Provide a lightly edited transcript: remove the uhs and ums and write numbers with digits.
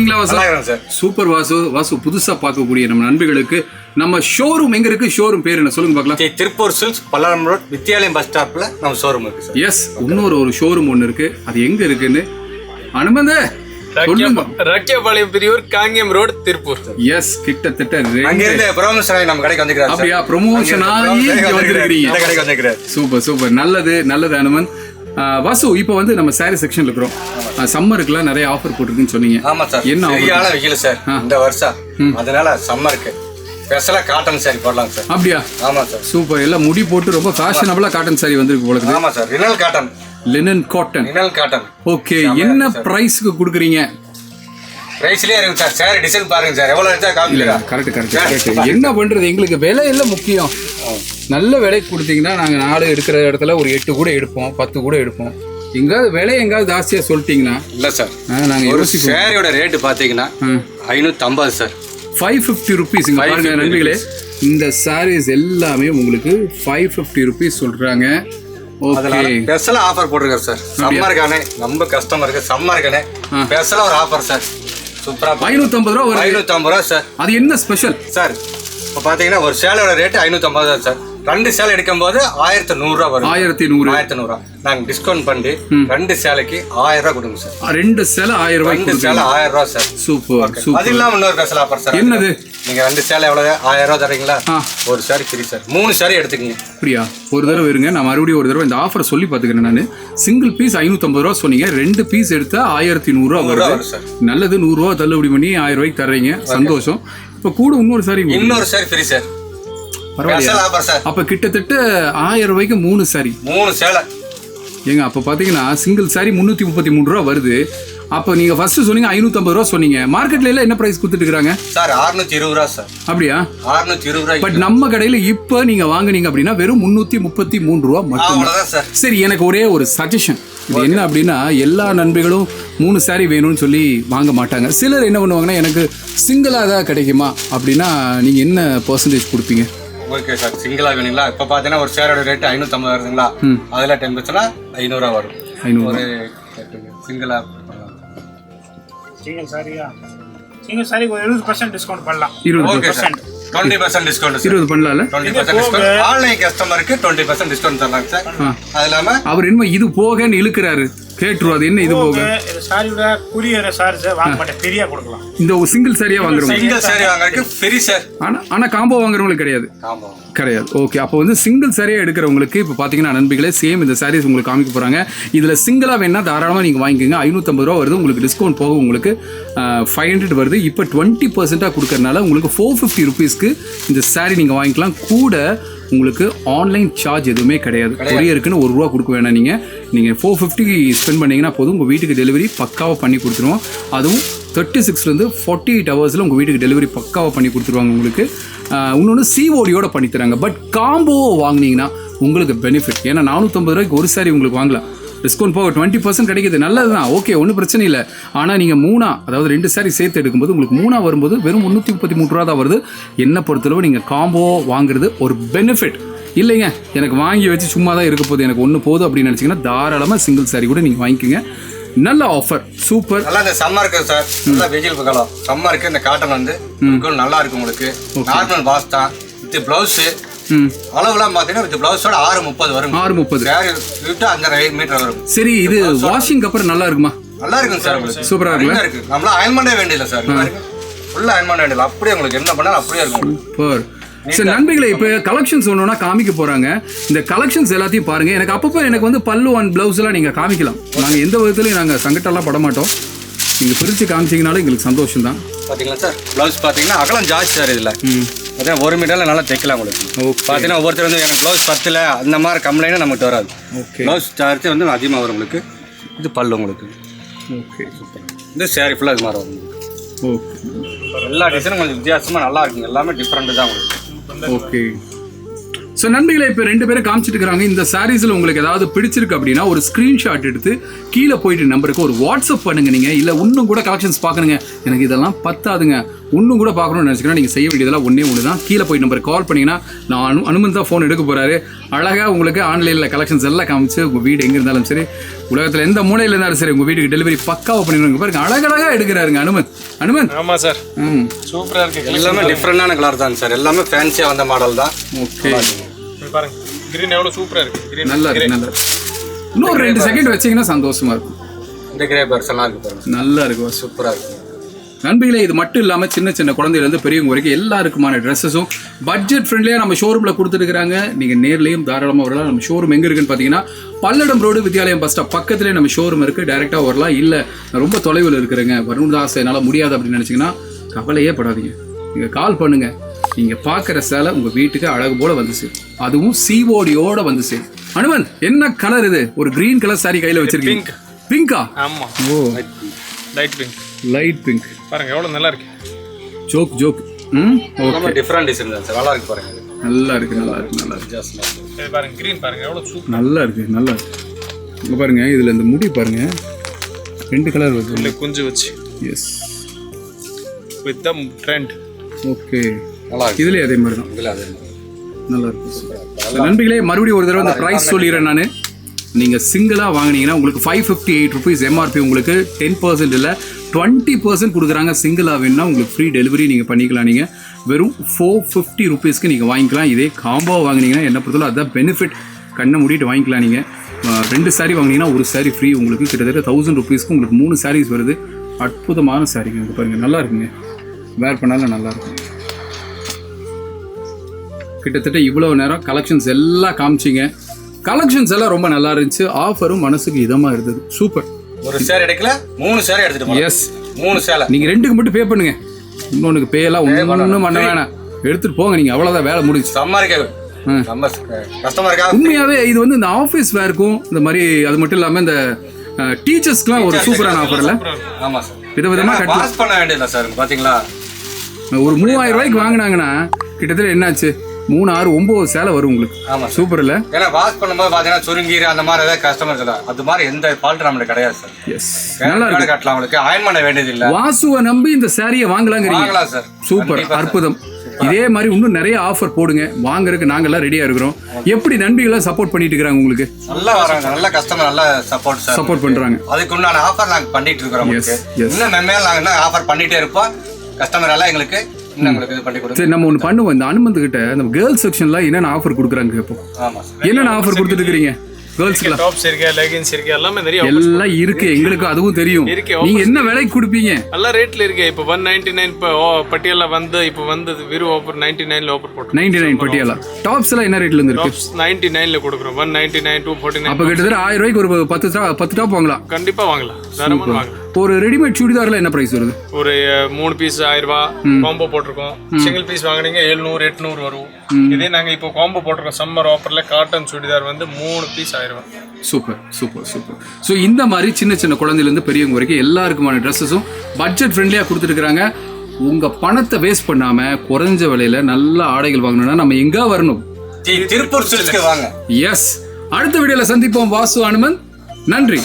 இருக்கீங்களா வாசு? சூப்பர் வாசு. வாசு, புதுசா பார்க்கக்கூடிய நம்ம நண்பர்களுக்கு நம்ம ஷோரூம் எங்க இருக்கு? ஷோரூம் பேர் என்ன சொல்லுங்க பார்க்கலாம். Tiruppur silks பல்லாரம் road Vidyalayam bus ஸ்டாப்ல நம்ம ஷோரூம் இருக்கு சார். எஸ், இன்னொரு ஷோரூம் ஒன்று இருக்கு. அது எங்க இருக்குன்னு அனுமந்த ரக்கியபாளையம் பிரியூர் காங்கேயம் ரோடு திருப்பூர். எஸ், கிட்டத்தட்ட ப்ரொமோஷன் நம்ம கடைக்கு வந்துக்கிறாரு. அப்படியா? ப்ரொமோஷன் ஆகி வந்திருக்கீங்க. சூப்பர் சூப்பர், நல்லது நல்லது அனுமன். வாசு, இப்போ வந்து நம்ம சாரி செக்ஷன்ல இருக்கிறோம். சம்மருக்குலாம் நிறைய ஆஃபர் போட்டுருக்குன்னு சொன்னீங்க. ஆமா சார், என்ன சரியான வெயில் சார் இந்த வருஷம், அதனால சம்மருக்கு ஸ்பெஷலா காட்டன் சாரி போடலாம் சார். அப்படியா? ஆமா சார். சூப்பர், எல்லாம் முடி போட்டு ரொம்ப ஃபேஷனபிளா காட்டன் சாரி வந்திருக்கு போல இருக்கு. ஆமா sir, linen cotton. Linen cotton. Linen cotton. Okay, என்ன பிரைஸ்க்கு கொடுக்குறீங்க? பிரைஸ்லயே இருக்கு சார். சாரி டிசைன் பாருங்க சார், எவ்வளவு இருந்தா காமிக்கல. கரெக்ட். என்ன பண்றது, எங்களுக்கு விலை எல்லாம் முக்கியம். நல்ல விலைக்கு கொடுத்தீங்கன்னா நாங்கள் 4 எடுக்கிற இடத்துல ஒரு 8 கூட எடுப்போம், 10 கூட எடுப்போம். எங்காவது விலை எங்காவது ஜாஸ்தியா சொல்லிட்டீங்கன்னா இல்ல சார், நாங்கள் ஒரு சாரியோட ரேட்டு பாத்தீங்கன்னா 550 சார். 550 ருபீஸ். இங்க பாருங்க நண்பர்களே, இந்த சாரீஸ் எல்லாமே உங்களுக்கு 550 ருபீஸ் சொல்றாங்க. ஓகே, ஸ்பெஷலா ஆஃபர் போட்டுருக்காரு சார். சம்மருக்கானே நம்ம கஸ்டமருக்கு சம்மருக்கானே ஸ்பெஷலா ஒரு ஆஃபர் சார். சூப்பரா 550 ரூபா. 550 ரூபா சார். அது என்ன ஸ்பெஷல் சார்? இப்போ பாத்தீங்கன்னா ஒரு சேலையோட ரேட்டு 550 தான் சார். 2 சேலை எடுக்கும் போது 1100 ரூபா வரும். 1100 ரூபா நாங்க டிஸ்கவுண்ட் பண்ணி 2 சேலைக்கு 1000 ரூபா கொடுங்க சார். 2 சேலை 1000 ரூபாய். 2 சேலை 1000 ரூபா சார். சூப்பர். அது இல்லாம இன்னொரு ஸ்பெஷல் ஆஃபர் சார். என்னது? நீங்க 2 சேலை எவ்வளவு 1000 ரூபா தரீங்களா? ஒரு சாரி ஃப்ரீ சார். 3 சாரி எடுத்துக்கீங்க. அப்படியா? ஒரு தடவை இருங்க, நான் மறுபடியும் ஒரு தடவை இந்த ஆஃபர் சொல்லி பாத்துக்கிறேன். நான் சிங்கிள் பீஸ் 550 ரூபா சொன்னீங்க, 2 பீஸ் எடுத்தா 1100 ரூபா வருது. நல்லது, 100 ரூபா தள்ளுபடி பண்ணி 1000 ரூபாய்க்கு தர்றீங்க. சந்தோஷம். இப்ப கூட இன்னொரு சாரி ஃப்ரீ சார். அப்ப கிட்டத்தட்ட 1000 ரூபாய்க்கு 3 சாரி. 3 சேலை ஏங்க, அப்ப பாத்தீங்கன்னா சிங்கிள் சாரி 333 ரூபா வருது. அப்ப நீங்க ஃபர்ஸ்ட் சொன்னீங்க 550 ரூபா சொன்னீங்க. மார்க்கெட்ல எல்லாம் என்ன பிரைஸ் கொடுத்துட்டு இருக்காங்க சார்? 620 ரூபா சார். அப்படியா? 620 ரூபா. பட் நம்ம கடையில இப்ப நீங்க வாங்குனீங்க அப்படின்னா வெறும் 333 ரூபா மட்டும். சரி, எனக்கு ஒரே ஒரு சஜஷன். இது என்ன அப்படின்னா, எல்லா நண்பர்களும் 3 சாரி வேணும்னு சொல்லி வாங்க மாட்டாங்க. சிலர் என்ன பண்ணுவாங்கன்னா, எனக்கு சிங்கிளா தான் கிடைக்குமா அப்படின்னா நீங்க என்ன பெர்சன்டேஜ் கொடுப்பீங்க? ஓகே சார், சிங்கிளா வேணுங்களா? இப்ப பாத்தீங்கன்னா ஒரு சேரோட ரேட் 550 வருதுங்களா? அதுல 10% 500 ரூபா வரும். 500 ஒரு சிங்கிளா சிங்கிள் சாரியா? சிங்கிள் சாரி ஒரு 20% டிஸ்கவுண்ட் பண்ணலாம். 20%. 20% டிஸ்கவுண்ட். 20 பண்ணலாம்ல? 20% டிஸ்கவுண்ட். ஆன்லைன் கஸ்டமருக்கு 20% டிஸ்கவுண்ட் தரலாம் சார். அது இல்லாம அவர் என்ன இது போகன்னு இழுக்கிறாரு, கேட்டுருவோம். அது என்ன இது போக? இந்த சாரியோட குரியர் சார்ஜ் வாங்க மாட்டேன், ஃப்ரீயா கொடுக்கலாம். இந்த சிங்கிள் சாரியா வாங்குறவங்க சிங்கிள் சாரி வாங்குறதுக்கு ஃப்ரீ சார். ஆனா காம்போ வாங்குறவங்களுக்கு கிடையாது. ஓகே, அப்போ வந்து சிங்கிள் சாரியா எடுக்கிறவங்களுக்கு இப்போ பார்த்தீங்கன்னா நண்பர்களே, சேம் இந்த சாரீஸ் உங்களுக்கு காமிக்க போறாங்க. இதுல சிங்கிளா வேணா தாராளமாக நீங்க வாங்கிக்கோங்க. 550 ரூபா வருது உங்களுக்கு. டிஸ்கவுண்ட் போக உங்களுக்கு 500 வருது. இப்போ 20% கொடுக்கறதுனால உங்களுக்கு 450 ருபீஸ்க்கு இந்த சாரி நீங்க வாங்கிக்கலாம். கூட உங்களுக்கு ஆன்லைன் சார்ஜ் எதுவுமே கிடையாது. கொரியருக்குன்னு 1 ரூபா கொடுக்க வேணாம். நீங்கள் 450 ஸ்பெண்ட் பண்ணீங்கன்னா போதும், உங்கள் வீட்டுக்கு டெலிவரி பக்காவாக பண்ணி கொடுத்துருவோம். அதுவும் 36லேருந்து 48 ஹவர்ஸில் உங்கள் வீட்டுக்கு டெலிவரி பக்காவாக பண்ணி கொடுத்துருவாங்க. உங்களுக்கு இன்னொன்று சிஓடியோட பண்ணித்தராங்க. பட் காம்போ வாங்கினீங்கன்னா உங்களுக்கு பெனிஃபிட். ஏன்னா 450 ரூபாய்க்கு ஒரு சாரி உங்களுக்கு வாங்கலாம். டிஸ்கவுண்ட் போக 20% கிடைக்கிது. நல்லது தான், ஓகே, ஒன்றும் பிரச்சனை இல்லை. ஆனால் நீங்கள் 3 அதாவது 2 சாரி சேர்த்து எடுக்கும்போது உங்களுக்கு 3 வரும்போது வெறும் 333 ரூபா தான் வருது. என்ன பொறுத்தளவு நீங்கள் காம்போ வாங்குறது ஒரு பெனிஃபிட் இல்லைங்க. எனக்கு வாங்கி வச்சு சும்மா தான் இருக்க போகுது, எனக்கு ஒன்று போதும் அப்படின்னு நினச்சிங்கன்னா தாராளமாக சிங்கிள் சாரி கூட நீங்கள் வாங்கிக்கோங்க. நல்ல ஆஃபர், சூப்பர். நல்லா இந்த சம்மருக்கு சார், நல்லா வெயில் காலம் சம்மருக்கு இந்த காட்டன் வந்து நல்லா இருக்கு உங்களுக்கு. நார்மல் வாஷ் தான். இது பிளவுஸ் அளவுலாம் பாத்தீங்கன்னா வித் பிளவுஸோட 630 வரும். 630 சாரி விட்டு 5 மீட்டர் வரும். சரி, இது வாஷிங் அப்புறம் நல்லா இருக்குமா? நல்லா இருக்கும் சார், உங்களுக்கு சூப்பரா இருக்கு. நம்மள அயர்ன் பண்ணவே வேண்டியதில்லை சார். ஃபுல்லா அயர்ன் பண்ண வேண்டியதில்லை. அப்படியே உங்களுக்கு என்ன பண்ணாலும் அப்படியே இருக்கும். சூப்பர். சரி நண்பர்களே, இப்போ கலெக்ஷன்ஸ் ஒன்றுனா காமிக்க போகிறாங்க. இந்த கலெக்ஷன்ஸ் எல்லாத்தையும் பாருங்கள். எனக்கு அப்பப்போ எனக்கு வந்து பல்லு அண்ட் ப்ளவுஸ்லாம் நீங்கள் காமிக்கலாம். நாங்கள் எந்த விதத்துலையும் நாங்கள் சங்கட்டெல்லாம் பட மாட்டோம். நீங்கள் பிரித்து காமிச்சிங்கனாலும் எங்களுக்கு சந்தோஷம் தான். பார்த்தீங்களா சார், ப்ளவுஸ் பார்த்தீங்கன்னா அகலம் ஜாஸ்தி சார். இதில் பார்த்தீங்கன்னா 1 மீட்டரில் நல்லா தைக்கலாம் உங்களுக்கு. பார்த்தீங்கன்னா ஒவ்வொருத்தர் வந்து எனக்கு ப்ளவுஸ் 10ல் அந்த மாதிரி கம்ப்ளைண்ட்டும் நமக்கு வராது. ஓகே, ப்ளவுஸ் சார்ஜ் வந்து அதிகமாக வரும் உங்களுக்கு. இது பல்லு உங்களுக்கு. Okay, super. இந்த சாரி ஃபுல்லாக இது மாதிரி வரும். ஓகே, எல்லா டிசைனும் கொஞ்சம் வித்தியாசமாக நல்லா இருக்குங்க. எல்லாமே டிஃப்ரெண்ட்டு தான் உங்களுக்கு. ஓகே, ஸோ நண்பர்களே, இப்போ 2 பேரும் காமிச்சிட்டு இருக்கிறாங்க. இந்த சாரீஸில் உங்களுக்கு ஏதாவது பிடிச்சிருக்கு அப்படின்னா ஒரு ஸ்க்ரீன்ஷாட் எடுத்து கீழே போயிட்டு நம்பருக்கு ஒரு வாட்ஸ்அப் பண்ணுங்க. நீங்கள் இல்லை இன்னும் கூட கலெக்ஷன்ஸ் பார்க்கணுங்க, எனக்கு இதெல்லாம் பத்தாதுங்க, இன்னும் கூட பார்க்கணும்னு நினச்சிங்கன்னா நீங்கள் செய்ய வேண்டியதெல்லாம் ஒன்று தான். கீழே போய் நம்பருக்கு கால் பண்ணிங்கன்னா நான் அனுமந்த் தான் ஃபோன் எடுக்க போகிறாரு. அழகாக உங்களுக்கு ஆன்லைனில் கலெக்ஷன்ஸ் எல்லாம் காமிச்சு உங்கள் வீடு எங்கே இருந்தாலும் சரி, உலகத்தில் எந்த மூலையில் இருந்தாலும் சரி, உங்கள் வீட்டுக்கு டெலிவரி பக்காவாக பண்ணிடுவாங்க. பாருங்க அழகழகாக எடுக்கிறாருங்க அனுமந்த். ஆமா சார், சூப்பரா இருக்கு. எல்லாமே டிஃப்ரெண்டான கலர் தான் சார், எல்லாமே ஃபேன்சியாக வந்த மாடல் தான். ஓகே பாருங்க கிரீன் எவ்வளவு சூப்பரா இருக்கு. கிரீன் நல்லா இருக்கு, நல்லா இருக்கு. இன்னும் 2 செகண்ட் வச்சிங்கன்னா சந்தோஷமா இருக்கும். இந்த கிரே பேர்ஸ் எல்லாம் இருக்கு பாருங்க, நல்லா இருக்கும், சூப்பராக இருக்கு. நண்பர்களே, இது மட்டும் இல்லாமல் சின்ன சின்ன குழந்தையிலேருந்து பெரியவங்க வரைக்கும் எல்லாருக்குமான ட்ரெஸ்ஸஸும் பட்ஜெட் ஃப்ரெண்ட்லியாக நம்ம ஷோரூமில் கொடுத்துருக்காங்க. நீங்கள் நேர்லேயும் தாராளமாக வரலாம். நம்ம ஷோரூம் எங்கே இருக்குன்னு பார்த்தீங்கன்னா Palladam road Vidyalayam bus stop பக்கத்துலேயே நம்ம ஷோரூம் இருக்குது. டேரெக்டாக வரலாம். இல்லை நான் ரொம்ப தொலைவில் இருக்கிறேங்க, வரணும்னு ஆசை, என்னால் முடியாது அப்படின்னு நினச்சிங்கன்னா கவலையே படாதீங்க. நீங்கள் கால் பண்ணுங்கள். நீங்கள் பார்க்குற சேலை உங்கள் வீட்டுக்கு அழகு போல் வந்து சேரும். அதுவும் சிஓடியோட வந்து சேரும். அனுமந்த், என்ன கலர் இது? ஒரு கிரீன் கலர் சாரி கையில் வச்சிருக்கீங்க. பிங்கா? ஆமா, ஓ லைட் பிங்க். Light pink. பாருங்க எவ்வளவு நல்லா இருக்கு. ஜோக் எல்லாமே டிஃப்ரெண்ட் டிசைன் தான் சார், நல்லா இருக்கு பாருங்க. நல்லா இருக்கு, நல்லா இருக்கு, நல்லா இருக்கு. இது பாருங்க கிரீன், பாருங்க எவ்வளவு சூப்பர். நல்லா இருக்கு, நல்லா இருக்கு. இங்க பாருங்க, இதுல இந்த முடி பாருங்க 2 கலர் வருது. இல்ல குஞ்சு வச்சு. Yes, with the trend. Okay, நல்லா இருக்கு. இதுலயே அதே மாதிரி தான். இதுல அதே மாதிரி நல்லா இருக்கு. நண்பர்களே, மறுபடியும் ஒரு தடவை அந்த ப்ரைஸ் சொல்லிடுறேன் நான். நீங்கள் சிங்கிளாக வாங்கினீங்கன்னா உங்களுக்கு 558 ருபீஸ் எம்ஆர்பி, உங்களுக்கு 10% இல்லை 20% கொடுக்குறாங்க. சிங்கிளாக வேணுன்னா உங்களுக்கு ஃப்ரீ டெலிவரி நீங்கள் பண்ணிக்கலாம். நீங்கள் வெறும் 450 ருபீஸ்க்கு நீங்கள் வாங்கிக்கலாம். இதே காம்போ வாங்கினீங்கன்னா என்ன பொறுத்தவரை அதுதான் பெனிஃபிட். கண்ணை மூடிட்டு வாங்கிக்கலாம். நீங்கள் 2 சாரீ வாங்கினீங்கன்னா 1 சாரீ ஃப்ரீ. உங்களுக்கு கிட்டத்தட்ட 1000 ருபீஸ்க்கு உங்களுக்கு 3 சாரீஸ் வருது. அற்புதமான சாரீங்க. இங்கே பாருங்கள், நல்லா இருக்குங்க. வேர் பண்ணாலும் நல்லாயிருக்கும். கிட்டத்தட்ட இவ்வளோ நேரம் கலெக்ஷன்ஸ் எல்லாம் காமிச்சிங்க. கலெக்ஷன்ஸ் எல்லாம் ரொம்ப நல்லா இருந்துச்சு. ஆஃபரும் மனசுக்கு இதமாக இருந்தது. சூப்பர். ஒரு சேர் எடுக்கல, 3 சேர் எடுத்துட்டு போங்க. எஸ், 3 சேலை. நீங்கள் 2க்கு மட்டும் பே பண்ணுங்க. இன்னொன்றுக்கு பே எல்லாம் ஒன்றும் பண்ண வேணாம். எடுத்துகிட்டு போங்க. நீங்கள் அவ்வளோதான், வேலை முடிஞ்சு. சம்மருக்கு நம்ம கஸ்டமருக்காக உண்மையாகவே இது வந்து இந்த ஆஃபீஸ் வேர்க்கும் இந்த மாதிரி, அது மட்டும் இல்லாமல் இந்த டீச்சர்ஸ்க்குலாம் ஒரு சூப்பரான ஆஃபர் இல்லை? ஆமா சார், விதவிதமாக கட்டலாம். பாஸ் பண்ண வேண்டியதில்லை சார். பாத்தீங்களா, ஒரு 3000 ரூபாய்க்கு வாங்கினாங்கன்னா கிட்டத்தட்ட என்னாச்சு, 3, 6, 9 சேலை வரும் உங்களுக்கு. ஆமா சூப்பர் இல்லை? ஏன்னா வாஷ் பண்ணும்போது பாத்தீங்கன்னா சுருங்கீர் அந்த மாதிரி ஏதாவது கஸ்டமர் இல்லை. அது மாதிரி எந்த ஃபால்ட் நம்மளுக்கு கிடையாது சார். எஸ், நல்லா இருக்கு. கட்டலாம், உங்களுக்கு அயன் பண்ண வேண்டியது இல்லை. வாசுவை நம்பி இந்த சாரியை வாங்கலாங்கிறீங்க. வாங்கலாம் சார். சூப்பர், அற்புதம். இதே மாதிரி இன்னும் நிறைய ஆஃபர் போடுங்க. வாங்குறதுக்கு நாங்கெல்லாம் ரெடியா இருக்கிறோம். எப்படி நண்பிகளா சப்போர்ட் பண்ணிட்டு இருக்காங்க உங்களுக்கு? நல்லா வராங்க, நல்ல கஸ்டமர், நல்ல சப்போர்ட் பண்றாங்க. அதுக்கு உண்டான ஆஃபர் நாங்க பண்ணிட்டு இருக்கிறோம். இன்னும் மென்மேல் நாங்க என்ன ஆஃபர் பண்ணிட்டே இருப்போம். கஸ்டமர் எல்லாம் எங்களுக்கு இன்னும் உங்களுக்கு இது பண்ணி கொடுங்க. சரி, நம்ம ஒன்று பண்ணுவோம். இந்த அனுமந்த் கிட்ட நம்ம கேர்ள்ஸ் செக்ஷன்ல என்னென்ன ஆஃபர் கொடுக்குறாங்க இப்போ? ஆமா சார், என்னென்ன ஆஃபர் கொடுத்துட்டு இருக்கீங்க கேர்ள்ஸ்க்குலாம்? டாப்ஸ் இருக்கு, லெகின்ஸ் இருக்கு, எல்லாமே நிறைய எல்லாம் இருக்கு. எங்களுக்கு அதுவும் தெரியும். நீங்க என்ன விலைக்கு கொடுப்பீங்க? எல்லா ரேட்ல இருக்கு. இப்போ 199 இப்போ பட்டியலா வந்து இப்போ வந்து வெறும் ஆஃபர் 99ல ஆஃபர் போட்டு 99 பட்டியலா. டாப்ஸ் எல்லாம் என்ன ரேட்ல இருந்து இருக்கு? டாப்ஸ் 99ல கொடுக்குறோம். 199 249. அப்ப கிட்டத்தட்ட 1000 ரூபாய்க்கு ஒரு 10 டாப் வாங்கலாம். கண்டிப்பா வாங்கலாம், தாராளமா வாங்கலாம். ஒரு ரெடிமேட் சுடிதார்ல என்ன பிரைஸ் வருது? ஒரு 3 பீஸ் 1000 ரூபாய் காம்போ போட்டிருக்கோம். சிங்கிள் பீஸ் வாங்குனீங்க 700 800 வரும். இதே நாங்க இப்போ காம்போ போட்டிருக்கோம் சம்மர் ஆஃபர்ல. காட்டன் சுடிதார் வந்து 3 பீஸ் 1000 ரூபாய். Super super super. ஸோ இந்த மாதிரி சின்ன சின்ன குழந்தையிலேருந்து பெரியவங்க வரைக்கும் எல்லாருக்குமான ட்ரெஸ்ஸஸும் பட்ஜெட் ஃப்ரெண்ட்லியாக கொடுத்துருக்குறாங்க. உங்கள் பணத்தை வேஸ்ட் பண்ணாமல் குறைஞ்ச விலையில் நல்ல ஆடைகள் வாங்கணும்னா நம்ம எங்கே வரணும்? திருப்பூர் சில்க்ஸ்க்கு வாங்க. எஸ், அடுத்த வீடியோவில் சந்திப்போம். வாசு, அனுமந்த், நன்றி.